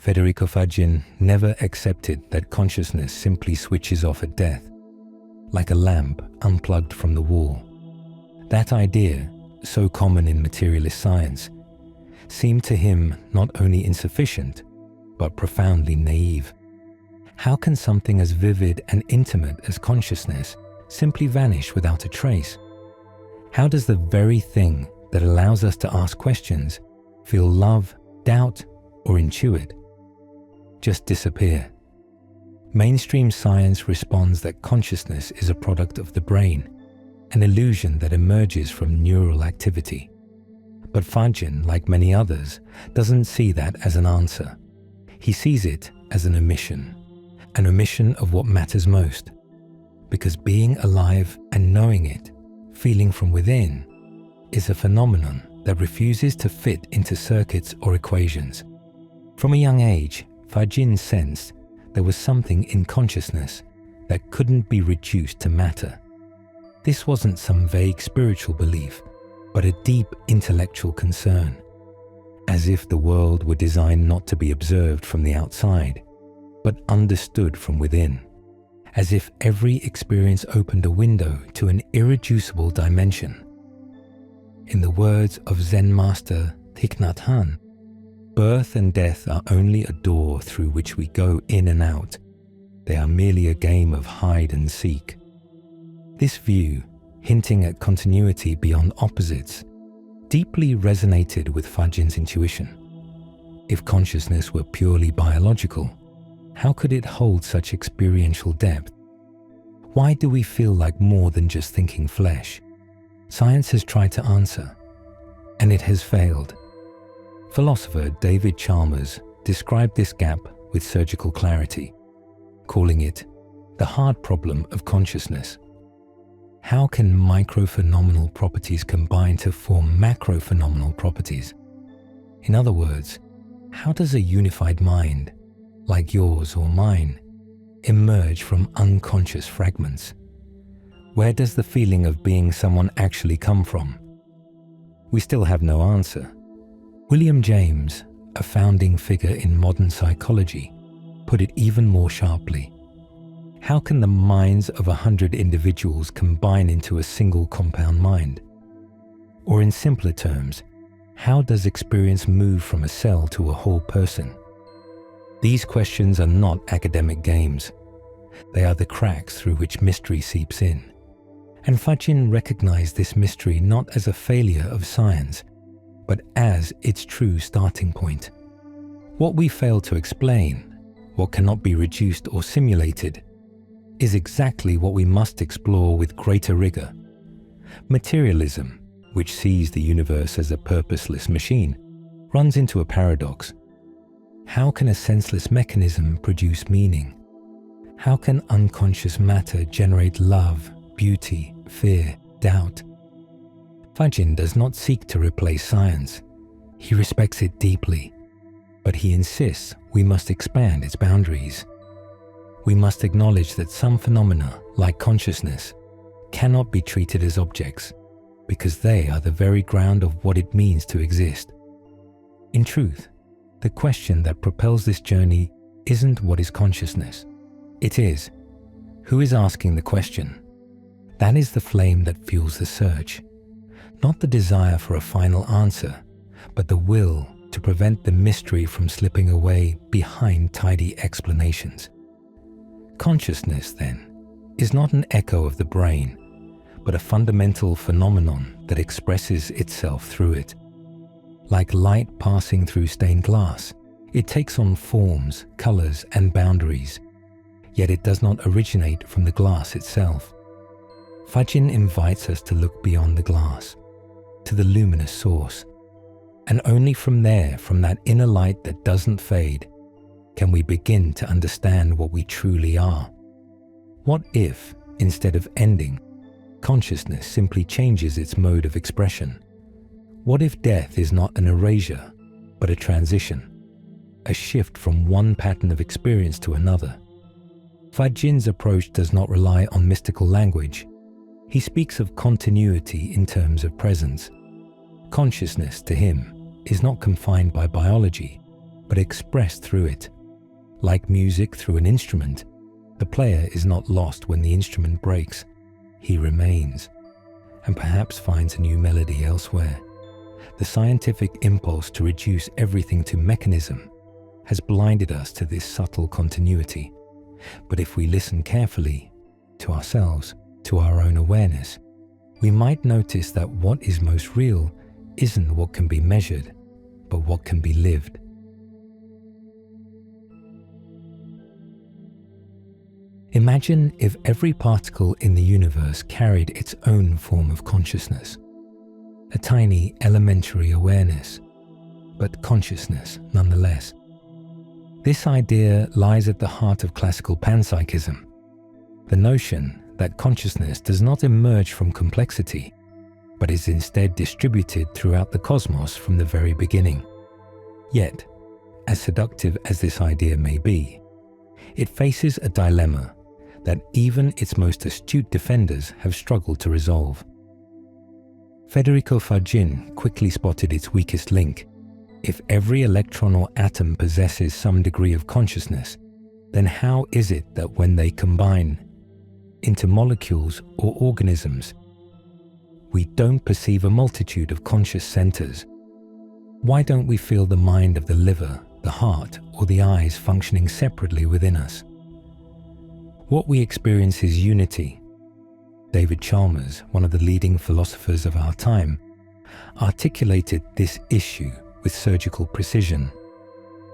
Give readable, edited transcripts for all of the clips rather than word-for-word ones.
Federico Faggin never accepted that consciousness simply switches off at death, like a lamp unplugged from the wall. That idea, so common in materialist science, seemed to him not only insufficient, but profoundly naive. How can something as vivid and intimate as consciousness simply vanish without a trace? How does the very thing that allows us to ask questions, feel love, doubt, or intuit, just disappear? Mainstream science responds that consciousness is a product of the brain, an illusion that emerges from neural activity. But Faggin, like many others, doesn't see that as an answer. He sees it as an omission of what matters most. Because being alive and knowing it, feeling from within, is a phenomenon that refuses to fit into circuits or equations. From a young age, Faggin sensed there was something in consciousness that couldn't be reduced to matter. This wasn't some vague spiritual belief, but a deep intellectual concern, as if the world were designed not to be observed from the outside, but understood from within, as if every experience opened a window to an irreducible dimension. In the words of Zen master Thich Nhat Hanh, birth and death are only a door through which we go in and out. They are merely a game of hide and seek. This view, hinting at continuity beyond opposites, deeply resonated with Faggin's intuition. If consciousness were purely biological, how could it hold such experiential depth? Why do we feel like more than just thinking flesh? Science has tried to answer, and it has failed. Philosopher David Chalmers described this gap with surgical clarity, calling it the hard problem of consciousness. How can microphenomenal properties combine to form macrophenomenal properties? In other words, how does a unified mind, like yours or mine, emerge from unconscious fragments? Where does the feeling of being someone actually come from? We still have no answer. William James, a founding figure in modern psychology, put it even more sharply. How can the minds of 100 individuals combine into a single compound mind? Or in simpler terms, how does experience move from a cell to a whole person? These questions are not academic games. They are the cracks through which mystery seeps in. And Faggin recognized this mystery not as a failure of science, but as its true starting point. What we fail to explain, what cannot be reduced or simulated, is exactly what we must explore with greater rigor. Materialism, which sees the universe as a purposeless machine, runs into a paradox. How can a senseless mechanism produce meaning? How can unconscious matter generate love, beauty, fear, doubt? Faggin does not seek to replace science. He respects it deeply, but he insists we must expand its boundaries. We must acknowledge that some phenomena, like consciousness, cannot be treated as objects, because they are the very ground of what it means to exist. In truth, the question that propels this journey isn't what is consciousness. It is, who is asking the question? That is the flame that fuels the search. Not the desire for a final answer, but the will to prevent the mystery from slipping away behind tidy explanations. Consciousness, then, is not an echo of the brain, but a fundamental phenomenon that expresses itself through it. Like light passing through stained glass, it takes on forms, colors, and boundaries, yet it does not originate from the glass itself. Faggin invites us to look beyond the glass, to the luminous source, and only from there, from that inner light that doesn't fade, can we begin to understand what we truly are. What if, instead of ending, consciousness simply changes its mode of expression? What if death is not an erasure, but a transition, a shift from one pattern of experience to another? Faggin's approach does not rely on mystical language. He speaks of continuity in terms of presence. Consciousness, to him, is not confined by biology, but expressed through it. Like music through an instrument, the player is not lost when the instrument breaks. He remains, and perhaps finds a new melody elsewhere. The scientific impulse to reduce everything to mechanism has blinded us to this subtle continuity. But if we listen carefully to ourselves, to our own awareness, we might notice that what is most real isn't what can be measured, but what can be lived. Imagine if every particle in the universe carried its own form of consciousness, a tiny elementary awareness, but consciousness nonetheless. This idea lies at the heart of classical panpsychism, the notion that consciousness does not emerge from complexity, but is instead distributed throughout the cosmos from the very beginning. Yet, as seductive as this idea may be, it faces a dilemma that even its most astute defenders have struggled to resolve. Federico Faggin quickly spotted its weakest link. If every electron or atom possesses some degree of consciousness, then how is it that when they combine into molecules or organisms, we don't perceive a multitude of conscious centers? Why don't we feel the mind of the liver, the heart, or the eyes functioning separately within us? What we experience is unity. David Chalmers, one of the leading philosophers of our time, articulated this issue with surgical precision.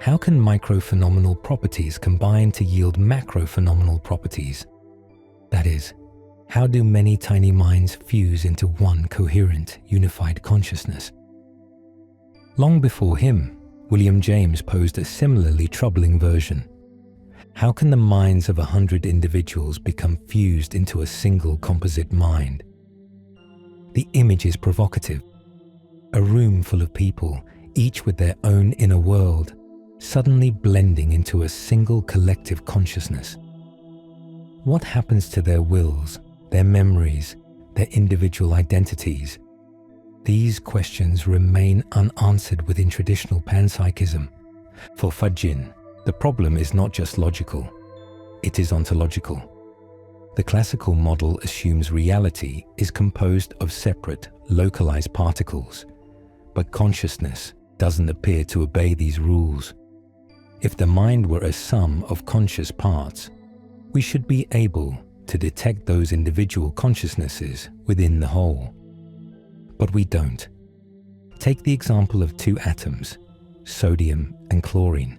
How can microphenomenal properties combine to yield macrophenomenal properties? That is, how do many tiny minds fuse into one coherent, unified consciousness? Long before him, William James posed a similarly troubling version. How can the minds of 100 individuals become fused into a single composite mind? The image is provocative. A room full of people, each with their own inner world, suddenly blending into a single collective consciousness. What happens to their wills, their memories, their individual identities? These questions remain unanswered within traditional panpsychism. For Faggin, the problem is not just logical, it is ontological. The classical model assumes reality is composed of separate, localized particles, but consciousness doesn't appear to obey these rules. If the mind were a sum of conscious parts, we should be able to detect those individual consciousnesses within the whole. But we don't. Take the example of two atoms, sodium and chlorine,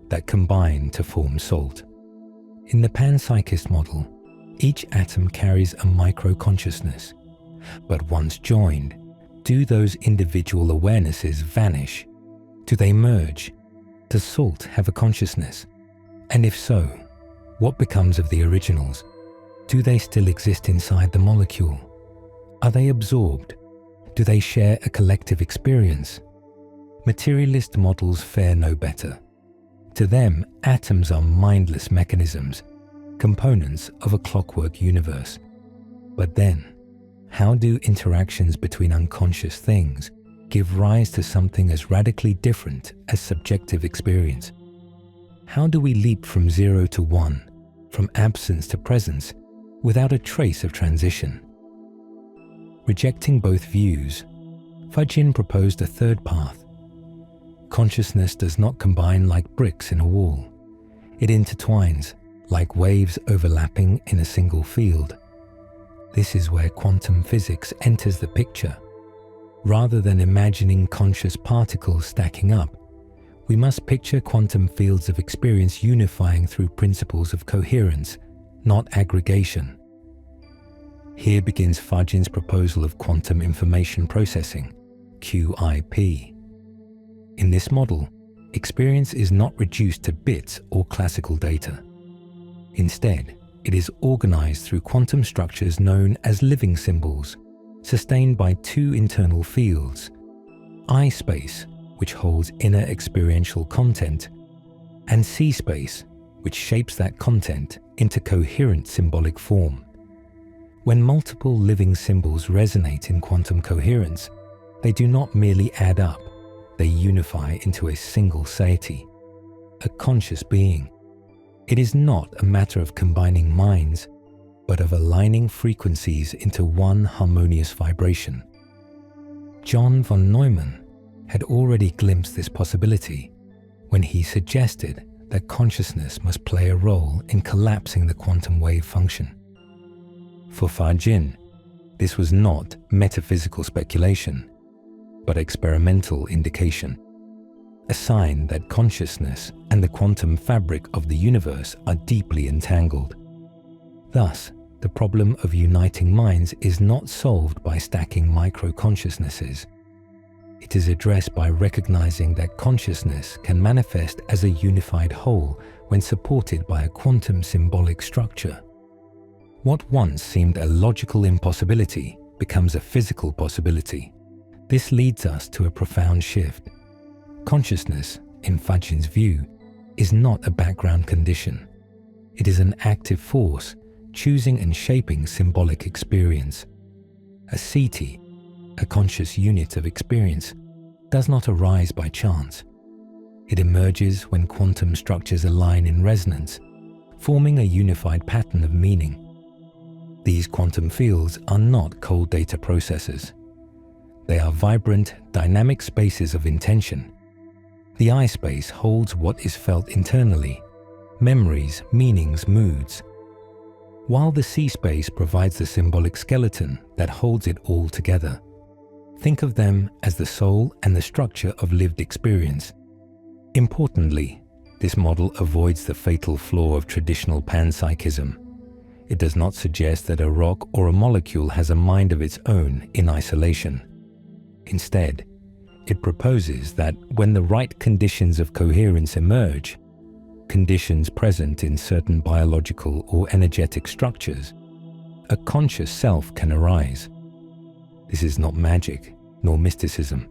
that combine to form salt. In the panpsychist model, each atom carries a micro-consciousness, but once joined, do those individual awarenesses vanish? Do they merge? Does salt have a consciousness? And if so, what becomes of the originals? Do they still exist inside the molecule? Are they absorbed? Do they share a collective experience? Materialist models fare no better. To them, atoms are mindless mechanisms, components of a clockwork universe. But then, how do interactions between unconscious things give rise to something as radically different as subjective experience? How do we leap from 0 to 1, from absence to presence, without a trace of transition? Rejecting both views, Faggin proposed a third path. Consciousness does not combine like bricks in a wall. It intertwines, like waves overlapping in a single field. This is where quantum physics enters the picture. Rather than imagining conscious particles stacking up, we must picture quantum fields of experience unifying through principles of coherence, not aggregation. Here begins Faggin's proposal of quantum information processing, QIP. In this model, experience is not reduced to bits or classical data. Instead, it is organized through quantum structures known as living symbols, sustained by two internal fields: I space, which holds inner experiential content, and C space, which shapes that content into coherent symbolic form. When multiple living symbols resonate in quantum coherence, they do not merely add up, they unify into a single Seity, a conscious being. It is not a matter of combining minds, but of aligning frequencies into one harmonious vibration. John von Neumann had already glimpsed this possibility when he suggested that consciousness must play a role in collapsing the quantum wave function. For Faggin, this was not metaphysical speculation, but experimental indication, a sign that consciousness and the quantum fabric of the universe are deeply entangled. Thus, the problem of uniting minds is not solved by stacking micro-consciousnesses. It is addressed by recognizing that consciousness can manifest as a unified whole when supported by a quantum-symbolic structure. What once seemed a logical impossibility becomes a physical possibility. This leads us to a profound shift. Consciousness, in Faggin's view, is not a background condition. It is an active force, choosing and shaping symbolic experience. A Seity, a conscious unit of experience, does not arise by chance. It emerges when quantum structures align in resonance, forming a unified pattern of meaning. These quantum fields are not cold data processors. They are vibrant, dynamic spaces of intention. The I space holds what is felt internally, memories, meanings, moods, while the C space provides the symbolic skeleton that holds it all together. Think of them as the soul and the structure of lived experience. Importantly, this model avoids the fatal flaw of traditional panpsychism. It does not suggest that a rock or a molecule has a mind of its own in isolation. Instead, it proposes that when the right conditions of coherence emerge, conditions present in certain biological or energetic structures, a conscious self can arise. This is not magic nor mysticism.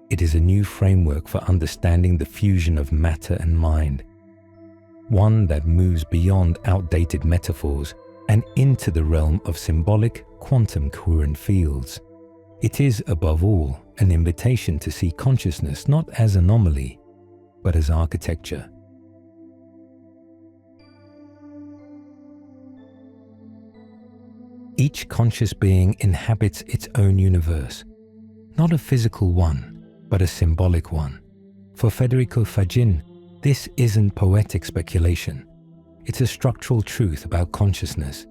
It is a new framework for understanding the fusion of matter and mind, one that moves beyond outdated metaphors and into the realm of symbolic, quantum-coherent fields. It is, above all, an invitation to see consciousness not as anomaly, but as architecture. Each conscious being inhabits its own universe, not a physical one, but a symbolic one. For Federico Faggin, this isn't poetic speculation. It's a structural truth about consciousness.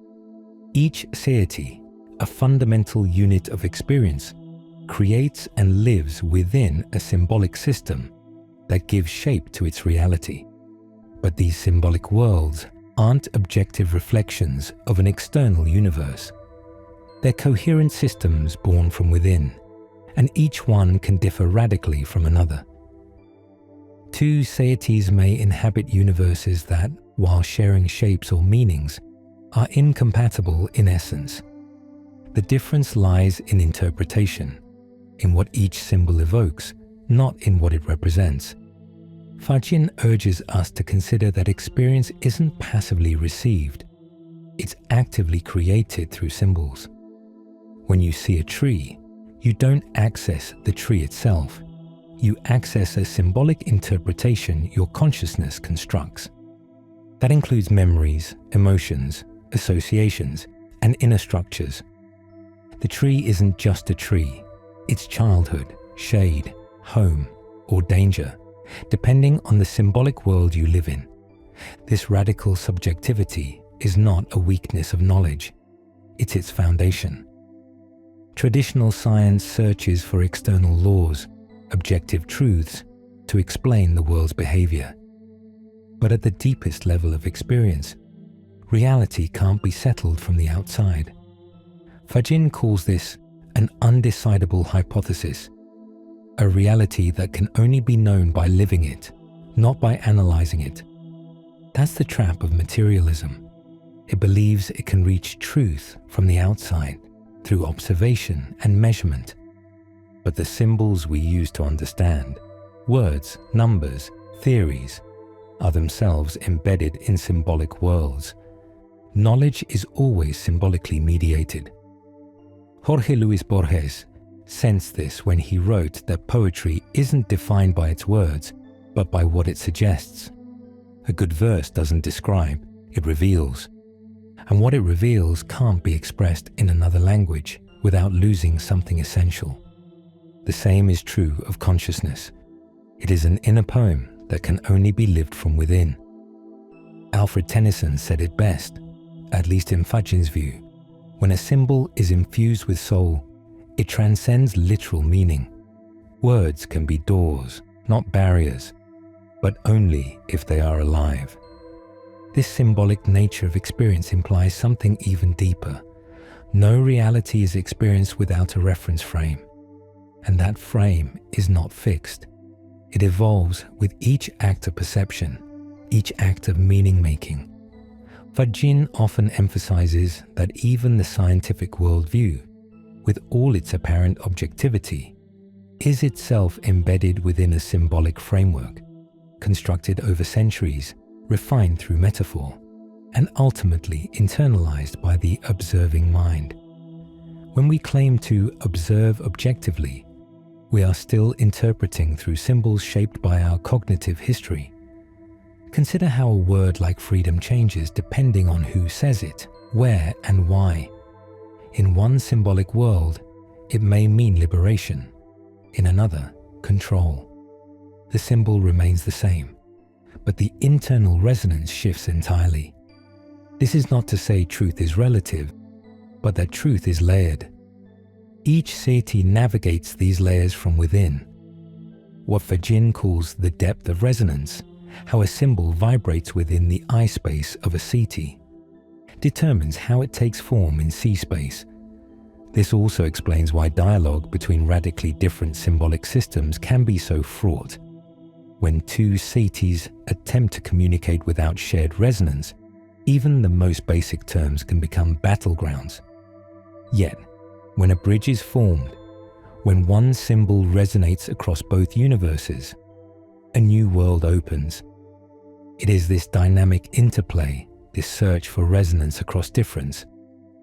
Each Seity, a fundamental unit of experience, creates and lives within a symbolic system that gives shape to its reality. But these symbolic worlds aren't objective reflections of an external universe. They're coherent systems born from within, and each one can differ radically from another. Two Seities may inhabit universes that, while sharing shapes or meanings, are incompatible in essence. The difference lies in interpretation, in what each symbol evokes, not in what it represents. Faggin urges us to consider that experience isn't passively received, it's actively created through symbols. When you see a tree, you don't access the tree itself. You access a symbolic interpretation your consciousness constructs. That includes memories, emotions, associations, and inner structures. The tree isn't just a tree. It's childhood, shade, home, or danger, depending on the symbolic world you live in. This radical subjectivity is not a weakness of knowledge. It's its foundation. Traditional science searches for external laws, objective truths, to explain the world's behavior. But at the deepest level of experience, reality can't be settled from the outside. Faggin calls this an undecidable hypothesis, a reality that can only be known by living it, not by analyzing it. That's the trap of materialism. It believes it can reach truth from the outside through observation and measurement. But the symbols we use to understand, words, numbers, theories, are themselves embedded in symbolic worlds. Knowledge is always symbolically mediated. Jorge Luis Borges, sensed this when he wrote that poetry isn't defined by its words, but by what it suggests. A good verse doesn't describe, it reveals. And what it reveals can't be expressed in another language without losing something essential. The same is true of consciousness. It is an inner poem that can only be lived from within. Alfred Tennyson said it best, at least in Faggin's view. When a symbol is infused with soul, it transcends literal meaning. Words can be doors, not barriers, but only if they are alive. This symbolic nature of experience implies something even deeper. No reality is experienced without a reference frame, and that frame is not fixed. It evolves with each act of perception, each act of meaning-making. Faggin often emphasizes that even the scientific worldview, with all its apparent objectivity, is itself embedded within a symbolic framework, constructed over centuries, refined through metaphor, and ultimately internalized by the observing mind. When we claim to observe objectively, we are still interpreting through symbols shaped by our cognitive history. Consider how a word like freedom changes depending on who says it, where and why. In one symbolic world, it may mean liberation. In another, control. The symbol remains the same, but the internal resonance shifts entirely. This is not to say truth is relative, but that truth is layered. Each Seity navigates these layers from within. What Faggin calls the depth of resonance, how a symbol vibrates within the I space of a Seity, determines how it takes form in C space. This also explains why dialogue between radically different symbolic systems can be so fraught. When two Seities attempt to communicate without shared resonance, even the most basic terms can become battlegrounds. Yet, when a bridge is formed, when one symbol resonates across both universes, a new world opens. It is this dynamic interplay, this search for resonance across difference,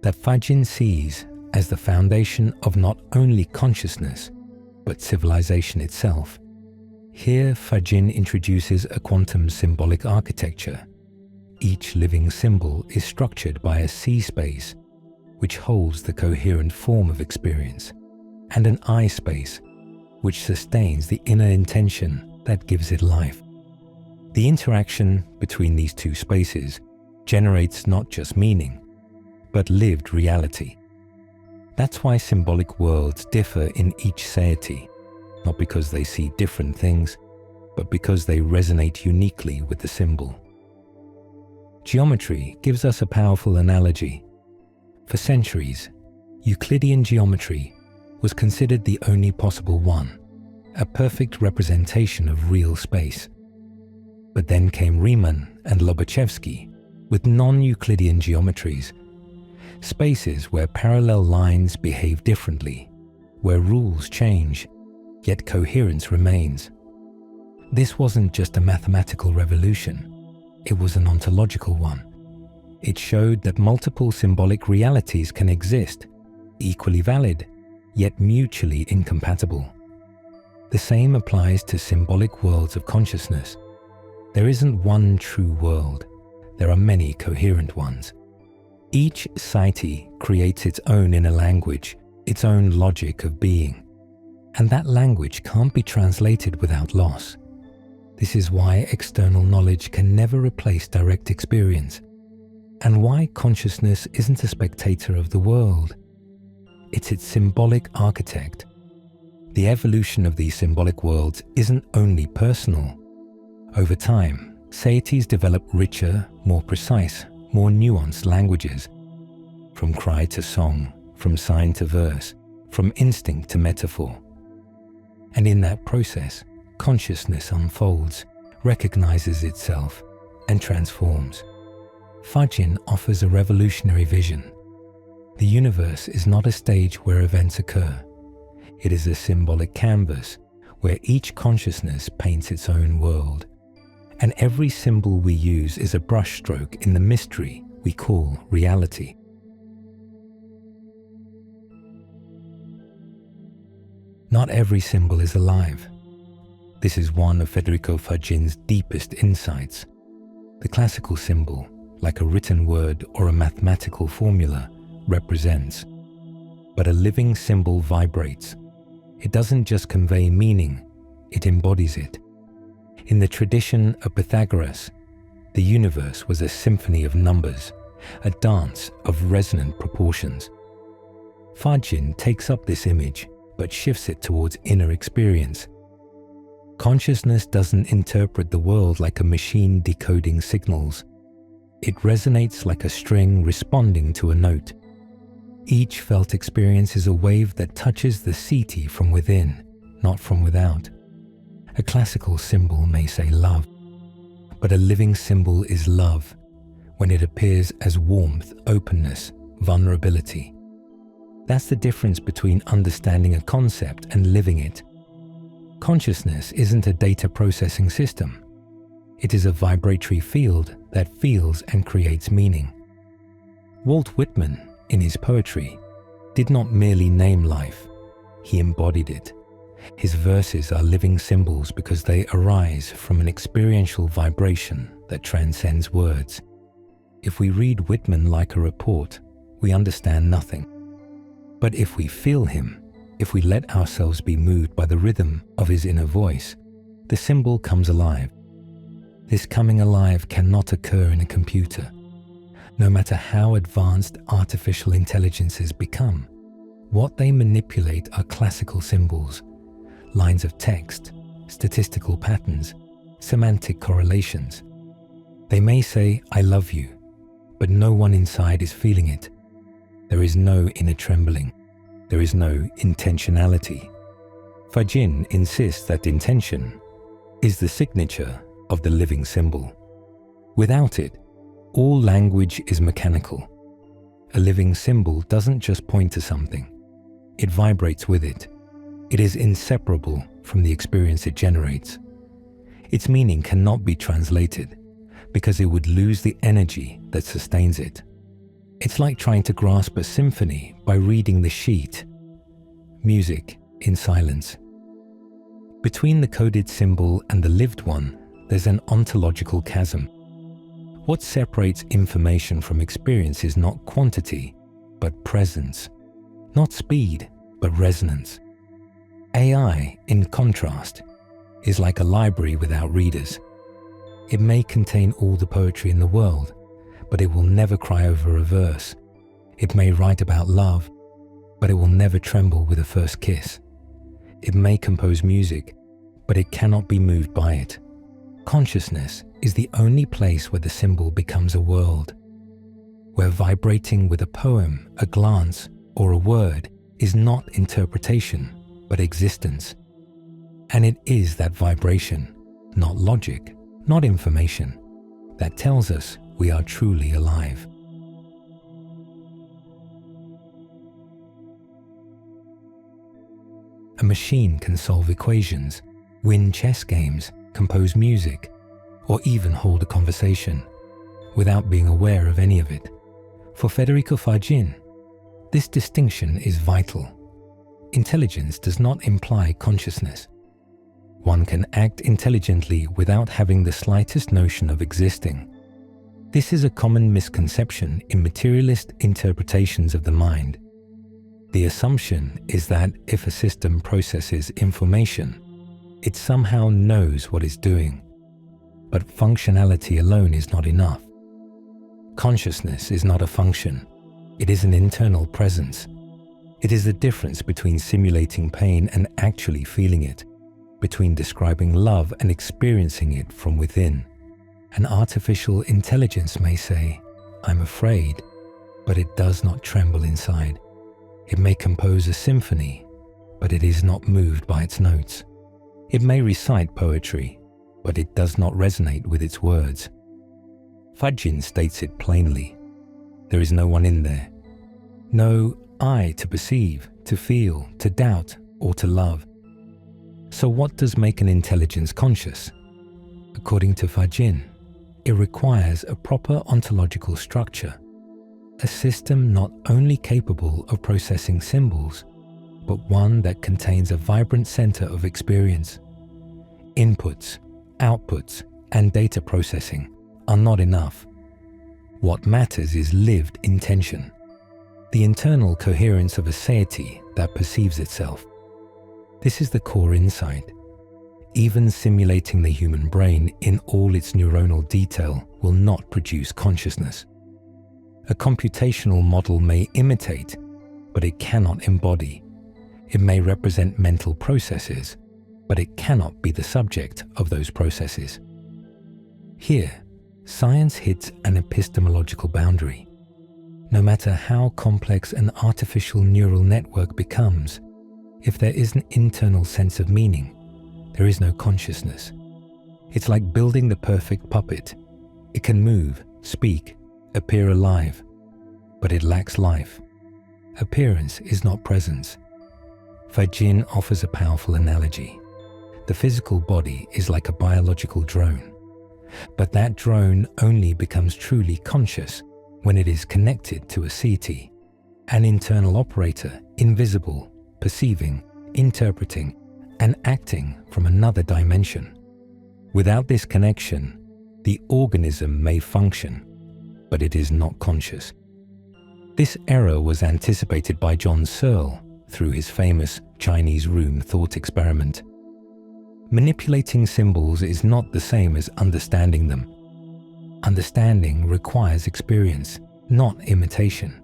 that Faggin sees as the foundation of not only consciousness, but civilization itself. Here, Faggin introduces a quantum-symbolic architecture. Each living symbol is structured by a C space, which holds the coherent form of experience, and an I space, which sustains the inner intention that gives it life. The interaction between these two spaces generates not just meaning, but lived reality. That's why symbolic worlds differ in each Seity, not because they see different things, but because they resonate uniquely with the symbol. Geometry gives us a powerful analogy. For centuries, Euclidean geometry was considered the only possible one, a perfect representation of real space. But then came Riemann and Lobachevsky with non-Euclidean geometries, spaces where parallel lines behave differently, where rules change, yet coherence remains. This wasn't just a mathematical revolution, it was an ontological one. It showed that multiple symbolic realities can exist, equally valid, yet mutually incompatible. The same applies to symbolic worlds of consciousness. There isn't one true world, there are many coherent ones. Each Seity creates its own inner language, its own logic of being, and that language can't be translated without loss. This is why external knowledge can never replace direct experience, and why consciousness isn't a spectator of the world. It's its symbolic architect. The evolution of these symbolic worlds isn't only personal. Over time, Seities develop richer, more precise, more nuanced languages. From cry to song, from sign to verse, from instinct to metaphor. And in that process, consciousness unfolds, recognizes itself, and transforms. Faggin offers a revolutionary vision. The universe is not a stage where events occur. It is a symbolic canvas where each consciousness paints its own world. And every symbol we use is a brushstroke in the mystery we call reality. Not every symbol is alive. This is one of Federico Faggin's deepest insights. The classical symbol, like a written word or a mathematical formula, represents. But a living symbol vibrates. It doesn't just convey meaning, it embodies it. In the tradition of Pythagoras, the universe was a symphony of numbers, a dance of resonant proportions. Faggin takes up this image, but shifts it towards inner experience. Consciousness doesn't interpret the world like a machine decoding signals. It resonates like a string responding to a note. Each felt experience is a wave that touches the Seity from within, not from without. A classical symbol may say love, but a living symbol is love when it appears as warmth, openness, vulnerability. That's the difference between understanding a concept and living it. Consciousness isn't a data processing system. It is a vibratory field that feels and creates meaning. Walt Whitman, in his poetry, did not merely name life, he embodied it. His verses are living symbols because they arise from an experiential vibration that transcends words. If we read Whitman like a report, we understand nothing. But if we feel him, if we let ourselves be moved by the rhythm of his inner voice, the symbol comes alive. This coming alive cannot occur in a computer. No matter how advanced artificial intelligences become, what they manipulate are classical symbols, lines of text, statistical patterns, semantic correlations. They may say, "I love you," but no one inside is feeling it. There is no inner trembling. There is no intentionality. Faggin insists that intention is the signature of the living symbol. Without it, all language is mechanical. A living symbol doesn't just point to something. It vibrates with it. It is inseparable from the experience it generates. Its meaning cannot be translated because it would lose the energy that sustains it. It's like trying to grasp a symphony by reading the sheet. Music in silence. Between the coded symbol and the lived one, there's an ontological chasm. What separates information from experience is not quantity, but presence. Not speed, but resonance. AI, in contrast, is like a library without readers. It may contain all the poetry in the world, but it will never cry over a verse. It may write about love, but it will never tremble with a first kiss. It may compose music, but it cannot be moved by it. Consciousness is the only place where the symbol becomes a world, where vibrating with a poem, a glance, or a word is not interpretation, but existence. And it is that vibration, not logic, not information, that tells us we are truly alive. A machine can solve equations, win chess games, compose music, or even hold a conversation without being aware of any of it. For Federico Faggin, this distinction is vital. Intelligence does not imply consciousness. One can act intelligently without having the slightest notion of existing. This is a common misconception in materialist interpretations of the mind. The assumption is that if a system processes information, it somehow knows what it's doing. But functionality alone is not enough. Consciousness is not a function. It is an internal presence. It is the difference between simulating pain and actually feeling it, between describing love and experiencing it from within. An artificial intelligence may say, "I'm afraid," but it does not tremble inside. It may compose a symphony, but it is not moved by its notes. It may recite poetry, but it does not resonate with its words. Faggin states it plainly. There is no one in there. No I to perceive, to feel, to doubt, or to love. So what does make an intelligence conscious? According to Faggin, it requires a proper ontological structure, a system not only capable of processing symbols, but one that contains a vibrant center of experience. Inputs, outputs, and data processing are not enough. What matters is lived intention, the internal coherence of a Seity that perceives itself. This is the core insight. Even simulating the human brain in all its neuronal detail will not produce consciousness. A computational model may imitate, but it cannot embody. It may represent mental processes, but it cannot be the subject of those processes. Here, science hits an epistemological boundary. No matter how complex an artificial neural network becomes, if there is an internal sense of meaning, there is no consciousness. It's like building the perfect puppet. It can move, speak, appear alive, but it lacks life. Appearance is not presence. Faggin offers a powerful analogy. The physical body is like a biological drone, but that drone only becomes truly conscious when it is connected to a Seity, an internal operator, invisible, perceiving, interpreting, and acting from another dimension. Without this connection, the organism may function, but it is not conscious. This error was anticipated by John Searle through his famous Chinese room thought experiment. Manipulating symbols is not the same as understanding them. Understanding requires experience, not imitation,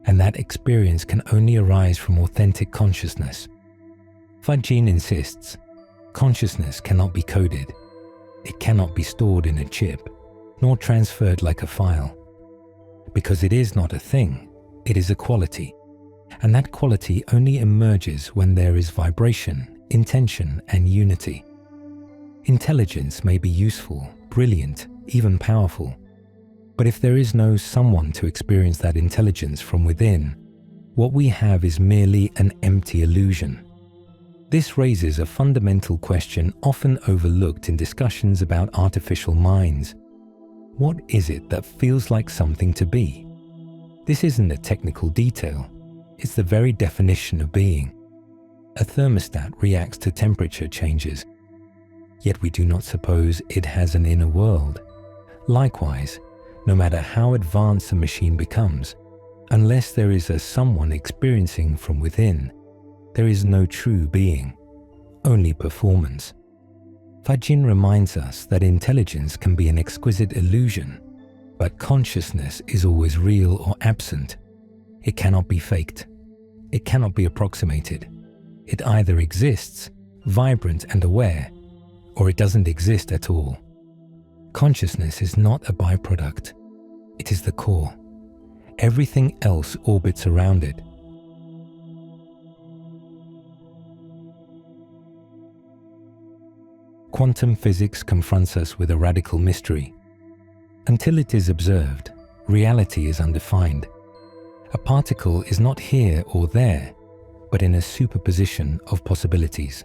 and that experience can only arise from authentic consciousness. Faggin insists, consciousness cannot be coded. It cannot be stored in a chip, nor transferred like a file. Because it is not a thing, it is a quality, and that quality only emerges when there is vibration, intention, and unity. Intelligence may be useful, brilliant, even powerful, but if there is no someone to experience that intelligence from within, what we have is merely an empty illusion. This raises a fundamental question often overlooked in discussions about artificial minds. What is it that feels like something to be? This isn't a technical detail, it's the very definition of being. A thermostat reacts to temperature changes, yet we do not suppose it has an inner world. Likewise, no matter how advanced a machine becomes, unless there is a someone experiencing from within, there is no true being, only performance. Faggin reminds us that intelligence can be an exquisite illusion, but consciousness is always real or absent. It cannot be faked. It cannot be approximated. It either exists, vibrant and aware, or it doesn't exist at all. Consciousness is not a byproduct. It is the core. Everything else orbits around it. Quantum physics confronts us with a radical mystery. Until it is observed, reality is undefined. A particle is not here or there, but in a superposition of possibilities.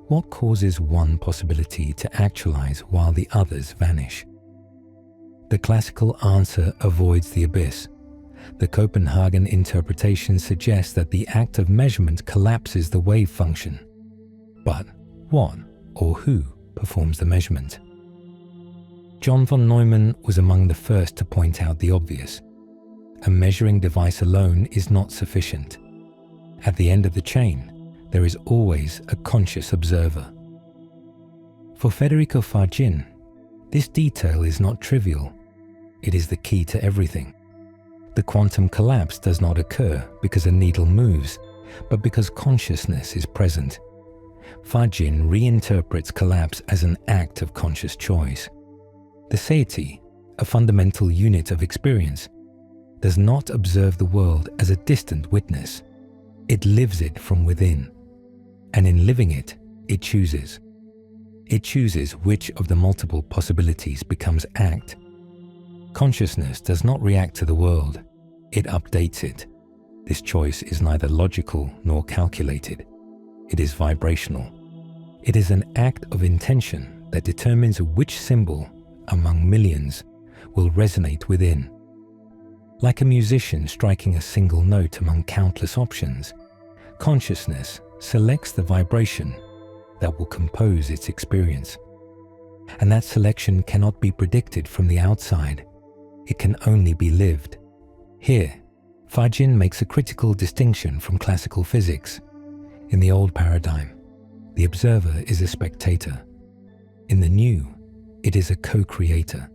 What causes one possibility to actualize while the others vanish? The classical answer avoids the abyss. The Copenhagen interpretation suggests that the act of measurement collapses the wave function. But what or who performs the measurement? John von Neumann was among the first to point out the obvious. A measuring device alone is not sufficient. At the end of the chain, there is always a conscious observer. For Federico Faggin, this detail is not trivial. It is the key to everything. The quantum collapse does not occur because a needle moves, but because consciousness is present. Faggin reinterprets collapse as an act of conscious choice. The Seity, a fundamental unit of experience, does not observe the world as a distant witness. It lives it from within, and in living it, it chooses. It chooses which of the multiple possibilities becomes act. Consciousness does not react to the world, it updates it. This choice is neither logical nor calculated. It is vibrational. It is an act of intention that determines which symbol, among millions, will resonate within. Like a musician striking a single note among countless options, consciousness selects the vibration that will compose its experience. And that selection cannot be predicted from the outside. It can only be lived. Here, Faggin makes a critical distinction from classical physics. In the old paradigm, the observer is a spectator. In the new, it is a co-creator.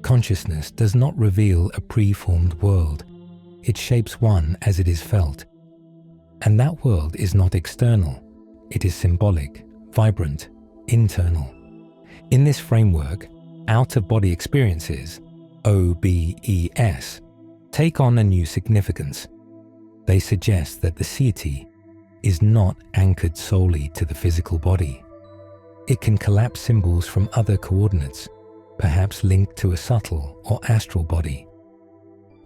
Consciousness does not reveal a pre-formed world. It shapes one as it is felt. And that world is not external. It is symbolic, vibrant, internal. In this framework, out-of-body experiences, OBES, take on a new significance. They suggest that the Seity is not anchored solely to the physical body. It can collapse symbols from other coordinates, perhaps linked to a subtle or astral body.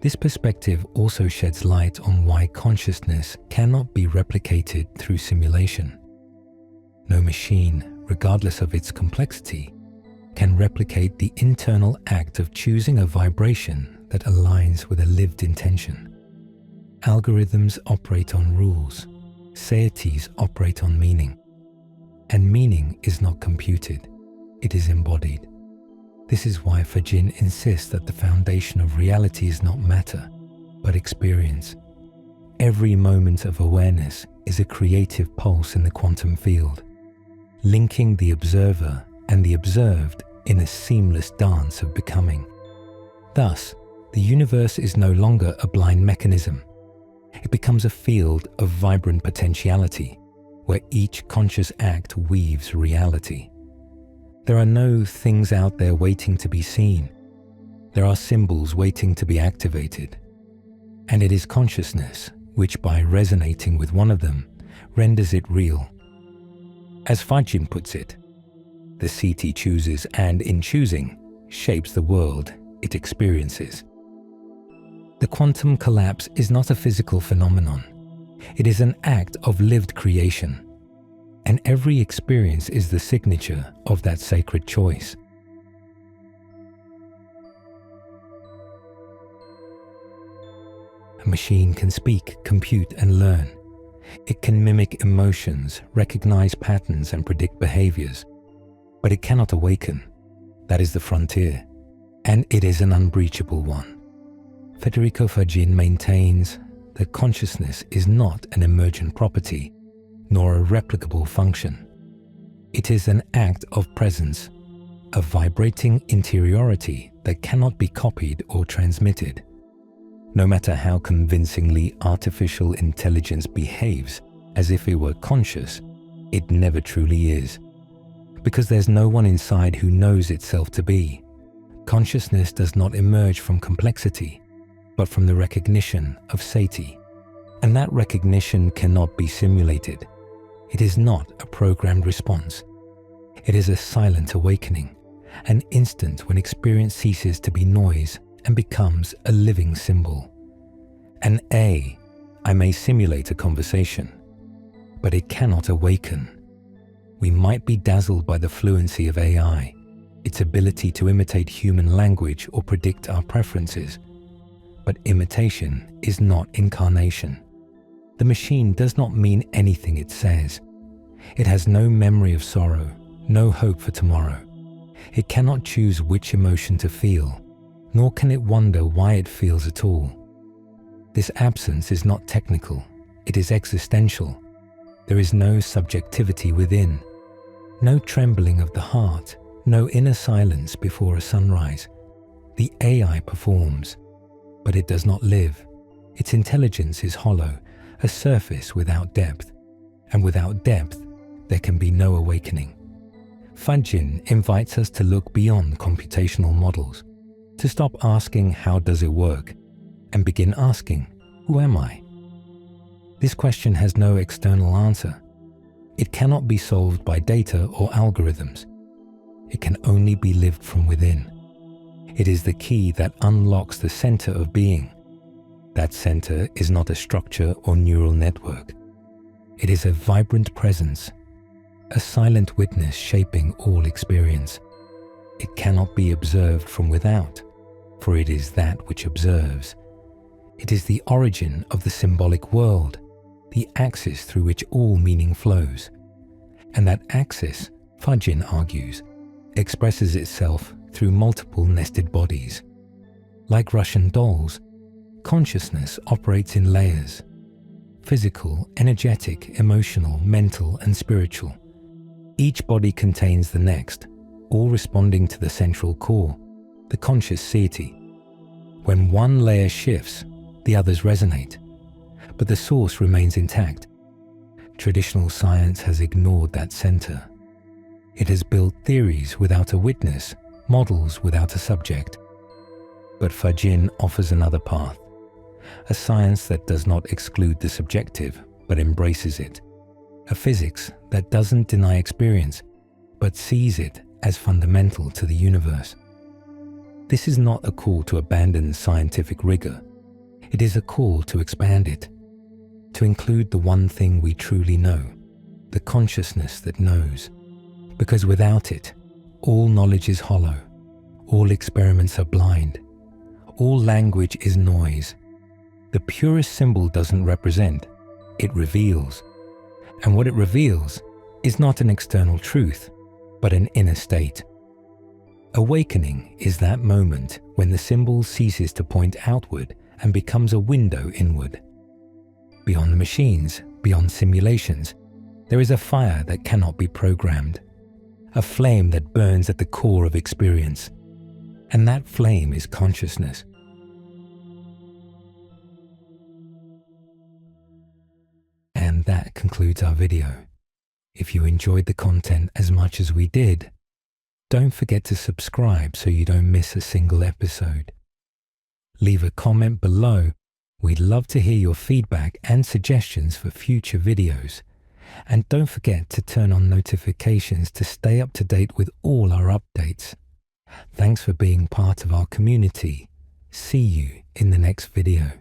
This perspective also sheds light on why consciousness cannot be replicated through simulation. No machine, regardless of its complexity, can replicate the internal act of choosing a vibration that aligns with a lived intention. Algorithms operate on rules. Seities operate on meaning. And meaning is not computed. It is embodied. This is why Faggin insists that the foundation of reality is not matter, but experience. Every moment of awareness is a creative pulse in the quantum field, linking the observer and the observed in a seamless dance of becoming. Thus, the universe is no longer a blind mechanism. It becomes a field of vibrant potentiality, where each conscious act weaves reality. There are no things out there waiting to be seen. There are symbols waiting to be activated. And it is consciousness which, by resonating with one of them, renders it real. As Faggin puts it, the Seity chooses and, in choosing, shapes the world it experiences. The quantum collapse is not a physical phenomenon. It is an act of lived creation. And every experience is the signature of that sacred choice. A machine can speak, compute, and learn. It can mimic emotions, recognize patterns, and predict behaviors. But it cannot awaken. That is the frontier. And it is an unbreachable one. Federico Faggin maintains that consciousness is not an emergent property, nor a replicable function. It is an act of presence, a vibrating interiority that cannot be copied or transmitted. No matter how convincingly artificial intelligence behaves as if it were conscious, it never truly is. Because there's no one inside who knows itself to be. Consciousness does not emerge from complexity, but from the recognition of Seity. And that recognition cannot be simulated. It is not a programmed response. It is a silent awakening, an instant when experience ceases to be noise and becomes a living symbol. I may simulate a conversation, but it cannot awaken. We might be dazzled by the fluency of AI, its ability to imitate human language or predict our preferences, but imitation is not incarnation. The machine does not mean anything it says. It has no memory of sorrow, no hope for tomorrow. It cannot choose which emotion to feel, nor can it wonder why it feels at all. This absence is not technical, it is existential. There is no subjectivity within, no trembling of the heart, no inner silence before a sunrise. The AI performs, but it does not live. Its intelligence is hollow, a surface without depth, and without depth, there can be no awakening. Faggin invites us to look beyond computational models, to stop asking how does it work, and begin asking, who am I? This question has no external answer. It cannot be solved by data or algorithms. It can only be lived from within. It is the key that unlocks the center of being. That center is not a structure or neural network. It is a vibrant presence, a silent witness shaping all experience. It cannot be observed from without, for it is that which observes. It is the origin of the symbolic world, the axis through which all meaning flows. And that axis, Faggin argues, expresses itself through multiple nested bodies. Like Russian dolls, consciousness operates in layers: physical, energetic, emotional, mental, and spiritual. Each body contains the next, all responding to the central core, the conscious Seity. When one layer shifts, the others resonate, but the source remains intact. Traditional science has ignored that center. It has built theories without a witness, models without a subject. But Faggin offers another path, a science that does not exclude the subjective, but embraces it. A physics that doesn't deny experience, but sees it as fundamental to the universe. This is not a call to abandon scientific rigor. It is a call to expand it, to include the one thing we truly know, the consciousness that knows. Because without it, all knowledge is hollow, all experiments are blind, all language is noise. The purest symbol doesn't represent, it reveals. And what it reveals is not an external truth, but an inner state. Awakening is that moment when the symbol ceases to point outward and becomes a window inward. Beyond the machines, beyond simulations, there is a fire that cannot be programmed, a flame that burns at the core of experience. And that flame is consciousness. And that concludes our video. If you enjoyed the content as much as we did, don't forget to subscribe so you don't miss a single episode. Leave a comment below. We'd love to hear your feedback and suggestions for future videos. And don't forget to turn on notifications to stay up to date with all our updates. Thanks for being part of our community. See you in the next video.